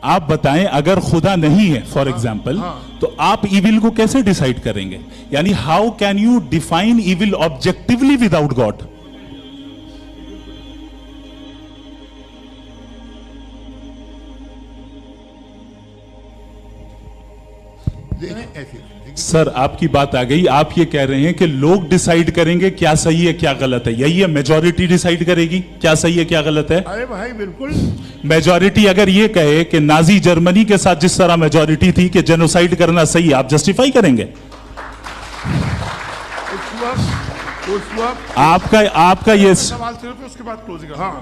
आप बताएं अगर खुदा नहीं है फॉर एग्जाम्पल, तो आप इविल को कैसे डिसाइड करेंगे? यानी how can you define evil objectively without God? Sir आपकी बात आ गई, आप ये कह रहे हैं कि लोग डिसाइड करेंगे क्या सही है क्या गलत है, यही है? मेजॉरिटी डिसाइड करेगी क्या सही है क्या गलत है? अरे भाई बिल्कुल। मेजॉरिटी अगर ये कहे कि नाजी जर्मनी के साथ जिस तरह मेजॉरिटी थी कि जेनोसाइड करना सही, आप जस्टिफाई करेंगे? उस वक्त आपका ये सवाल सिर्फ उसके बाद क्लोजिंग। हाँ,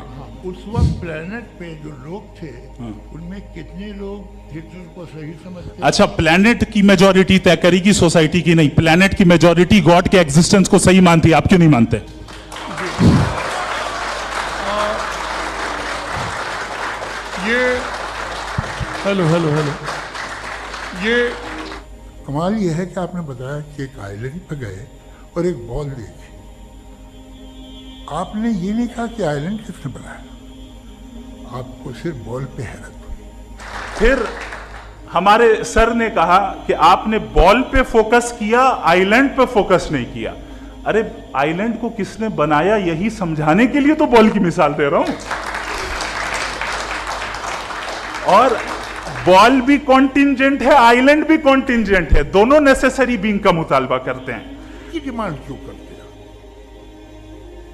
उस वक्त प्लेनेट पे जो लोग थे उनमें कितने लोग हिटलर को सही समझते? अच्छा, प्लेनेट की मेजॉरिटी तय करेगी सोसाइटी की नहीं, प्लेनेट की मेजॉरिटी गॉड के एग्जिस्टेंस को सही मानती है, आप क्यों नहीं मानते? ये हेलो ये कमाल ये है कि आपने बताया कि एक आइलैंड पे गए और एक बॉल देखी। आपने ये नहीं कहा कि आइलैंड किसने बनाया, आपको सिर्फ बॉल पे हैरत हुई। फिर हमारे सर ने कहा कि आपने बॉल पे फोकस किया, आइलैंड पे फोकस नहीं किया। अरे आइलैंड को किसने बनाया यही समझाने के लिए तो बॉल की मिसाल दे रहा हूं। और बॉल भी कॉन्टिंजेंट है, आइलैंड भी कॉन्टिंजेंट है, दोनों नेसेसरी बीइंग का मुतालबा करते हैं। की डिमांड क्यों करते हैं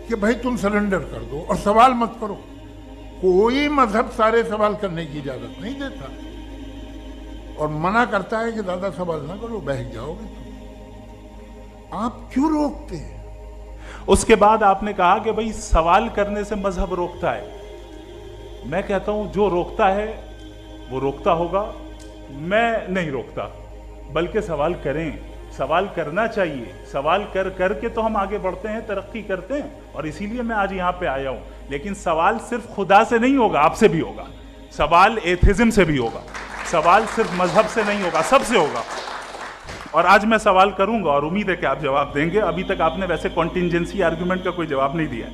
कि भाई तुम सरेंडर कर दो और सवाल मत करो? कोई मजहब सारे सवाल करने की इजाजत नहीं देता और मना करता है कि ज्यादा सवाल ना करो, बहक जाओगे तुम। आप क्यों रोकते हैं? उसके बाद आपने कहा कि भाई सवाल करने से मजहब रोकता है। मैं कहता हूं जो रोकता है वो रोकता होगा, मैं नहीं रोकता, बल्कि सवाल करें, सवाल करना चाहिए। सवाल कर करके तो हम आगे बढ़ते हैं, तरक्की करते हैं, और इसीलिए मैं आज यहाँ पे आया हूँ। लेकिन सवाल सिर्फ खुदा से नहीं होगा, आपसे भी होगा। सवाल एथिज्म से भी होगा, सवाल सिर्फ मजहब से नहीं होगा, सबसे होगा। और आज मैं सवाल करूंगा और उम्मीद है कि आप जवाब देंगे। अभी तक आपने वैसे कॉन्टिंजेंसी आर्गुमेंट का कोई जवाब नहीं दिया।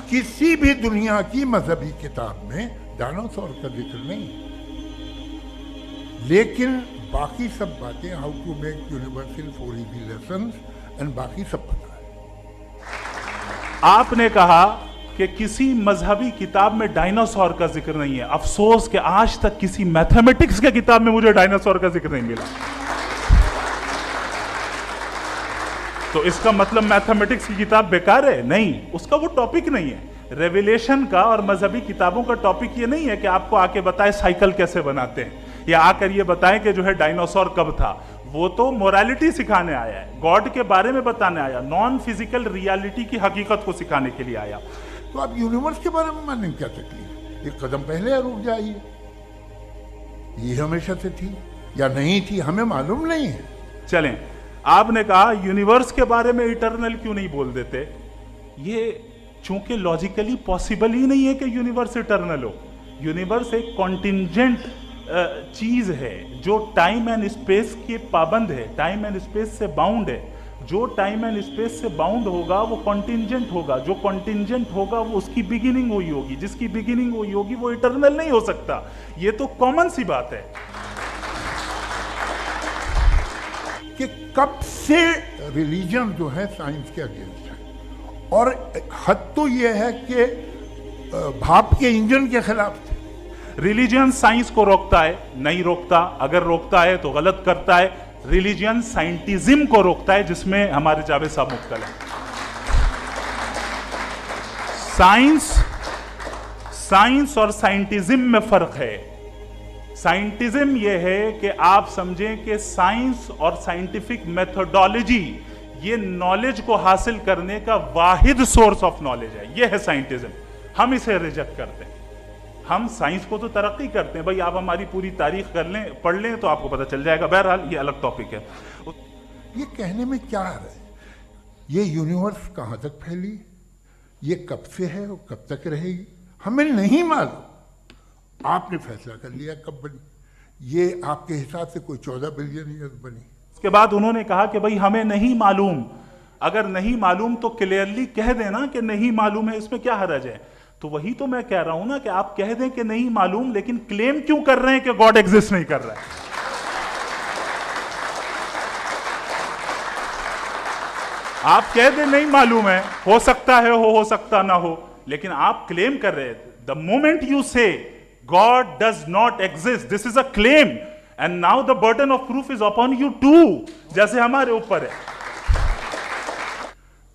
किसी भी दुनिया की मजहबी किताब में डायनासोर का जिक्र नहीं, लेकिन बाकी सब बातें, how to make universal for EV lessons and बाकी सब पता है। आपने कहा कि किसी मजहबी किताब में डायनासोर का जिक्र नहीं है। अफसोस कि आज तक किसी मैथमेटिक्स के किताब में मुझे डायनासोर का जिक्र नहीं मिला। तो इसका मतलब मैथमेटिक्स की किताब बेकार है? नहीं, उसका वो टॉपिक नहीं है। रेवलेशन का और मजहबी किताबों का टॉपिक ये नहीं है कि आपको आके बताए साइकिल कैसे बनाते हैं, या आकर ये बताएं कि जो है डायनासोर कब था। वो तो मोरालिटी सिखाने आया है, गॉड के बारे में बताने आया, नॉन फिजिकल रियलिटी की हकीकत को सिखाने के लिए आया। तो आप यूनिवर्स के बारे में मानने क्या तकलीफ? एक कदम पहले रुक जाइए। ये हमेशा से थी या नहीं थी हमें मालूम नहीं है। चलें, आपने कहा यूनिवर्स के बारे में इटर्नल क्यों नहीं बोल देते? ये चूंकि लॉजिकली पॉसिबल ही नहीं है कि यूनिवर्स इटर्नल हो। यूनिवर्स एक कॉन्टिंजेंट चीज है जो टाइम एंड स्पेस के पाबंद है, टाइम एंड स्पेस से बाउंड है। जो टाइम एंड स्पेस से बाउंड होगा वो कॉन्टिंजेंट होगा, जो कॉन्टिंजेंट होगा वो उसकी बिगिनिंग हुई होगी, जिसकी बिगिनिंग हुई होगी वो इटर्नल नहीं हो सकता। ये तो कॉमन सी बात है कि कब से रिलीजन जो है साइंस के अगेंस्ट है, और हद तो ये है कि भाप के इंजन के खिलाफ थे। रिलीजियन साइंस को रोकता है? नहीं रोकता। अगर रोकता है तो गलत करता है। रिलीजियन साइंटिज्म को रोकता है, जिसमें हमारे जावेद साहब मुख्तल हैं। साइंस और साइंटिज्म में फर्क है। साइंटिज्म यह है कि आप समझें कि साइंस और साइंटिफिक मेथोडोलॉजी ये नॉलेज को हासिल करने का वाहिद सोर्स ऑफ नॉलेज है। यह है साइंटिज्म। हम इसे रिजेक्ट करते हैं। हम साइंस को तो तरक्की करते हैं। भाई आप हमारी पूरी तारीख कर लें, पढ़ लें तो आपको पता चल जाएगा। बहरहाल ये अलग टॉपिक है। ये कहने में क्या है, ये यूनिवर्स कहां तक फैली, ये कब से है और कब तक रहेगी, हमें नहीं मालूम। आपने फैसला कर लिया कब बनी। ये आपके हिसाब से कोई 14 बिलियन ईयर बनी। उसके बाद उन्होंने कहा कि भाई हमें नहीं मालूम। अगर नहीं मालूम तो क्लियरली कह देना कि नहीं मालूम है, इसमें क्या हर्ज है। تو وہی تو میں کہہ رہا ہوں نا کہ آپ کہہ دیں کہ نہیں معلوم، لیکن کلیم کیوں کر رہے ہیں کہ گاڈ ایگزسٹ نہیں کر رہا ہے؟ آپ کہہ دیں نہیں معلوم ہے، ہو سکتا ہے ہو سکتا نہ ہو، لیکن آپ کلیم کر رہے ہیں. The moment you say God does not exist, this is a claim, and now the burden of proof is upon you too, جیسے ہمارے اوپر ہے.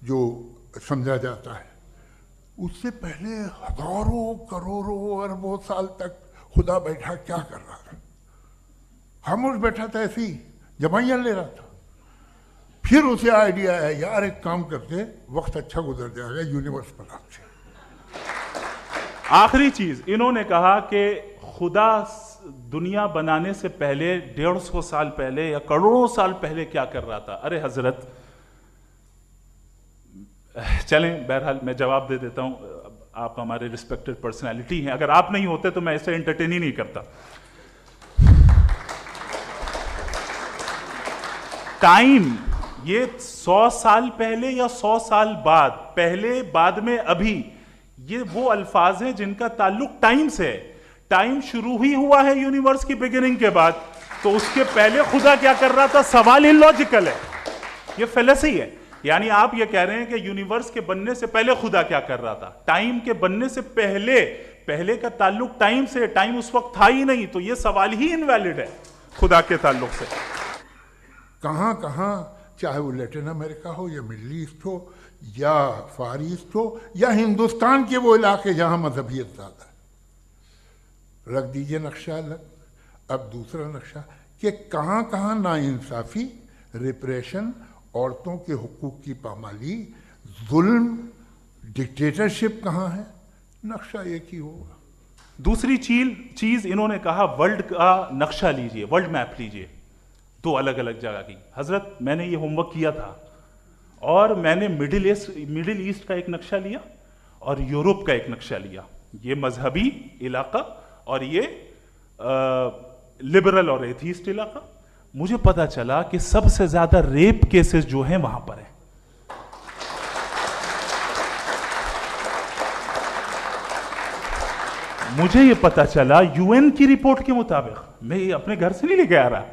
جو سمجھا جاتا ہے اس سے پہلے ہزاروں کروڑوں اربوں سال تک خدا بیٹھا کیا کر رہا تھا؟ خاموش بیٹھا تھا، ایسی جمائیاں لے رہا تھا. پھر اسے آئیڈیا ہے یار ایک کام کرتے، وقت اچھا گزر جائے گا، یونیورس بناتے. آخری چیز انہوں نے کہا کہ خدا دنیا بنانے سے پہلے 150 سال پہلے یا کروڑوں سال پہلے کیا کر رہا تھا. ارے حضرت چلیں، بہرحال میں جواب دے دیتا ہوں، آپ ہمارے ریسپیکٹڈ پرسنالٹی ہیں، اگر آپ نہیں ہوتے تو میں اسے انٹرٹین ہی نہیں کرتا. ٹائم یہ 100 سال پہلے یا 100 سال بعد، پہلے بعد میں ابھی، یہ وہ الفاظ ہیں جن کا تعلق ٹائم سے ہے. ٹائم شروع ہی ہوا ہے یونیورس کی بگننگ کے بعد، تو اس کے پہلے خدا کیا کر رہا تھا؟ سوال illogical ہے، یہ فیلسی ہے. یعنی آپ یہ کہہ رہے ہیں کہ یونیورس کے بننے سے پہلے خدا کیا کر رہا تھا؟ ٹائم کے بننے سے پہلے کا تعلق ٹائم سے، ٹائم اس وقت تھا ہی نہیں، تو یہ سوال ہی انویلڈ ہے خدا کے تعلق سے. کہاں کہاں، چاہے وہ لیٹن امریکہ ہو یا مڈل ایسٹ ہو یا فار ایسٹ ہو یا ہندوستان کے وہ علاقے جہاں مذہبیت زیادہ ہے، رکھ دیجئے نقشہ الگ. اب دوسرا نقشہ کہ کہاں کہاں ناانصافی، ریپریشن، عورتوں کے حقوق کی پامالی، ظلم، ڈکٹیٹرشپ کہاں ہے، نقشہ ایک ہی ہوگا. دوسری چیز انہوں نے کہا ورلڈ کا نقشہ لیجئے، ورلڈ میپ لیجئے، 2 الگ الگ جگہ کی. حضرت میں نے یہ ہوم ورک کیا تھا، اور میں نے مڈل ایسٹ کا ایک نقشہ لیا اور یورپ کا ایک نقشہ لیا، یہ مذہبی علاقہ اور یہ لبرل اور ایتھیسٹ علاقہ. مجھے پتا چلا کہ سب سے زیادہ ریپ کیسز جو ہیں وہاں پر ہیں. مجھے یہ پتا چلا UN کی رپورٹ کے مطابق، میں یہ اپنے گھر سے نہیں لے کے آ رہا،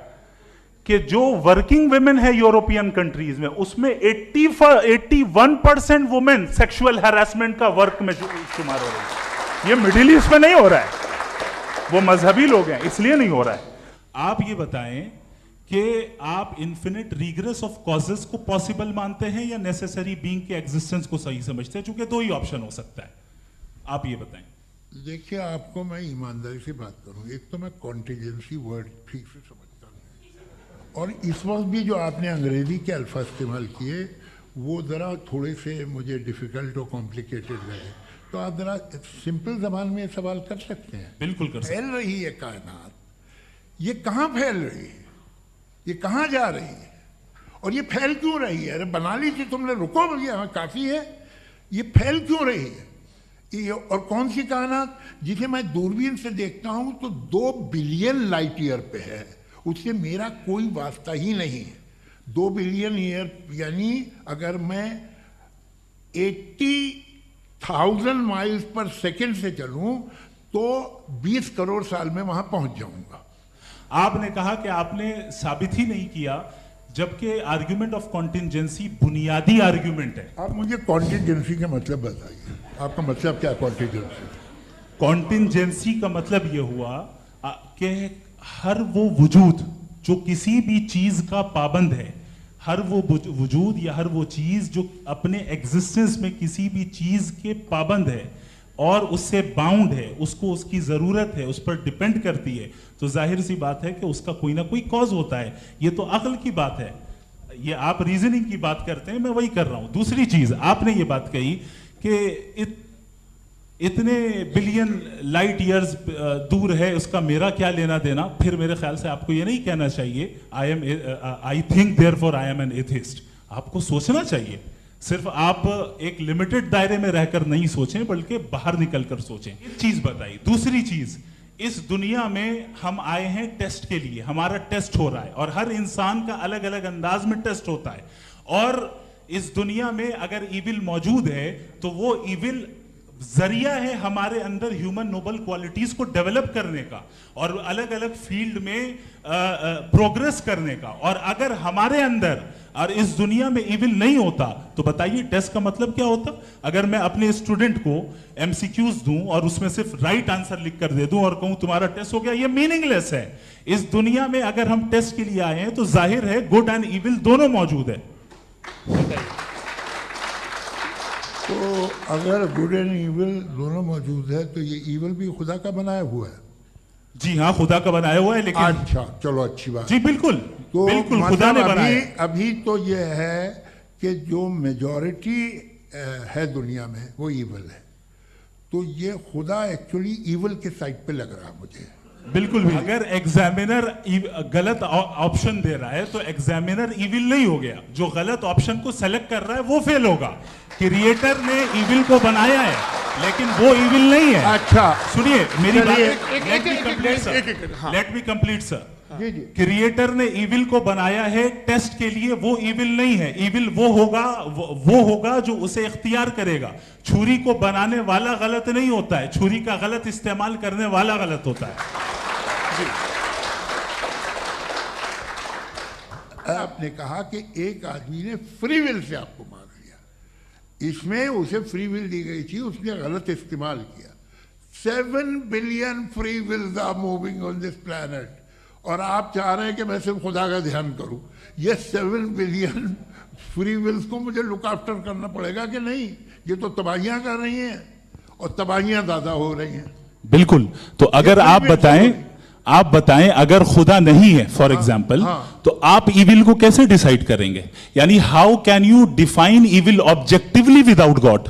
کہ جو ورکنگ ویمن ہے یورپین کنٹریز میں، اس میں 81% وومن سیکشول ہراسمنٹ کا ورک میں شمار ہو رہی ہے. یہ مڈل ایسٹ میں نہیں ہو رہا ہے، وہ مذہبی لوگ ہیں اس لیے نہیں ہو رہا ہے. آپ یہ بتائیں کہ آپ انفینٹ ریگریس آف کازز کو پاسبل مانتے ہیں یا نیسیسری بینگ کے ایگزسٹنس کو صحیح سمجھتے ہیں؟ چونکہ 2 ہی آپشن ہو سکتا ہے. آپ یہ بتائیں. دیکھیے آپ کو میں ایمانداری سے بات کروں، ایک تو میں کانٹیجنسی ورڈ ٹھیک سے سمجھتا ہوں، اور اس وقت بھی جو آپ نے انگریزی کے الفاظ استعمال کیے وہ ذرا تھوڑے سے مجھے ڈیفیکلٹ اور کمپلیکیٹڈ رہے، تو آپ ذرا سمپل زبان میں سوال کر سکتے ہیں. بالکل کر سکتے ہیں. پھیل رہی ہے کائنات، یہ کہاں پھیل رہی ہے، یہ کہاں جا رہی ہے، اور یہ پھیل کیوں رہی ہے؟ ارے بنا لی تھی تم نے، رکو بھیا کافی ہے. یہ پھیل کیوں رہی ہے؟ اور کون سی کائنات جسے میں دوربین سے دیکھتا ہوں تو 2 بلین لائٹ ایئر پہ ہے، اس سے میرا کوئی واسطہ ہی نہیں ہے. 2 بلین ایئر یعنی اگر میں 80,000 مائلز پر سیکنڈ سے چلوں تو 20 کروڑ سال میں وہاں پہنچ جاؤں گا. آپ نے کہا کہ آپ نے ثابت ہی نہیں کیا، جبکہ آرگیومنٹ آف کانٹینجنسی بنیادی آرگیومنٹ ہے. آپ مجھے کانٹینجنسی کا مطلب بتائیے، آپ کا مطلب کیا کانٹینجنسی؟ کانٹینجنسی کا مطلب یہ ہوا کہ ہر وہ وجود جو کسی بھی چیز کا پابند ہے، ہر وہ وجود یا ہر وہ چیز جو اپنے ایگزسٹنس میں کسی بھی چیز کے پابند ہے اور اس سے باؤنڈ ہے، اس کو اس کی ضرورت ہے، اس پر ڈیپینڈ کرتی ہے، تو ظاہر سی بات ہے کہ اس کا کوئی نہ کوئی کاز ہوتا ہے. یہ تو عقل کی بات ہے، یہ آپ ریزننگ کی بات کرتے ہیں، میں وہی کر رہا ہوں. دوسری چیز آپ نے یہ بات کہی کہ اتنے بلین لائٹ ایئرز دور ہے، اس کا میرا کیا لینا دینا. پھر میرے خیال سے آپ کو یہ نہیں کہنا چاہیے I think therefore I am an atheist. آپ کو سوچنا چاہیے، صرف آپ ایک لمیٹڈ دائرے میں رہ کر نہیں سوچیں بلکہ باہر نکل کر سوچیں. ایک چیز بتائی. دوسری چیز، اس دنیا میں ہم آئے ہیں ٹیسٹ کے لیے، ہمارا ٹیسٹ ہو رہا ہے، اور ہر انسان کا الگ الگ انداز میں ٹیسٹ ہوتا ہے. اور اس دنیا میں اگر ایول موجود ہے تو وہ ایول जरिया है हमारे अंदर ह्यूमन नोबल क्वालिटीज को डेवलप करने का और अलग अलग फील्ड में प्रोग्रेस करने का। और अगर हमारे अंदर और इस दुनिया में इविल नहीं होता तो बताइए टेस्ट का मतलब क्या होता? अगर मैं अपने स्टूडेंट को एमसीक्यूज दूं और उसमें सिर्फ राइट आंसर लिख कर दे दूं और कहूं तुम्हारा टेस्ट हो गया, ये मीनिंगलेस है। इस दुनिया में अगर हम टेस्ट के लिए आए हैं तो जाहिर है गुड एंड इविल दोनों मौजूद है। तो अगर गुड एंड इविल दोनों मौजूद है तो ये इविल भी खुदा का बनाया हुआ है? जी हाँ, खुदा का बनाया हुआ है, लेकिन अच्छा चलो अच्छी बात। जी बिल्कुल, तो बिल्कुल खुदा ने बनाया। अभी तो ये है कि जो मेजॉरिटी है दुनिया में वो इविल है, तो ये खुदा एक्चुअली इविल के साइड पे लग रहा है मुझे। बिल्कुल भी अगर एग्जामिनर गलत ऑप्शन दे रहा है तो एग्जामिनर इविल नहीं हो गया, जो गलत ऑप्शन को सेलेक्ट कर रहा है वो फेल होगा। क्रिएटर ने इविल को बनाया है लेकिन वो इविल नहीं है। अच्छा सुनिए मेरी बात, हाँ। Let me complete sir. जी जी। क्रिएटर ने इविल को बनाया है टेस्ट के लिए, वो इविल नहीं है। इविल वो होगा जो उसे इख्तियार करेगा। छुरी को बनाने वाला गलत नहीं होता है, छुरी का गलत इस्तेमाल करने वाला गलत होता है। आपने कहा कि एक आदमी ने फ्री विल से आपको मार दिया, इसमें उसे फ्री विल दी गई थी, उसने गलत इस्तेमाल किया। 7 billion free wills are moving on this planet और आप चाह रहे हैं कि मैं सिर्फ खुदा का ध्यान करूं। ये 7 बिलियन फ्री विल्स को मुझे लुक आफ्टर करना पड़ेगा कि नहीं? ये तो तबाहियां कर रही हैं और तबाहियां ज्यादा हो रही हैं। बिल्कुल। तो अगर आप बताएं अगर खुदा नहीं है फॉर एग्जाम्पल, तो आप इविल को कैसे डिसाइड करेंगे? यानी how can you define evil objectively without God?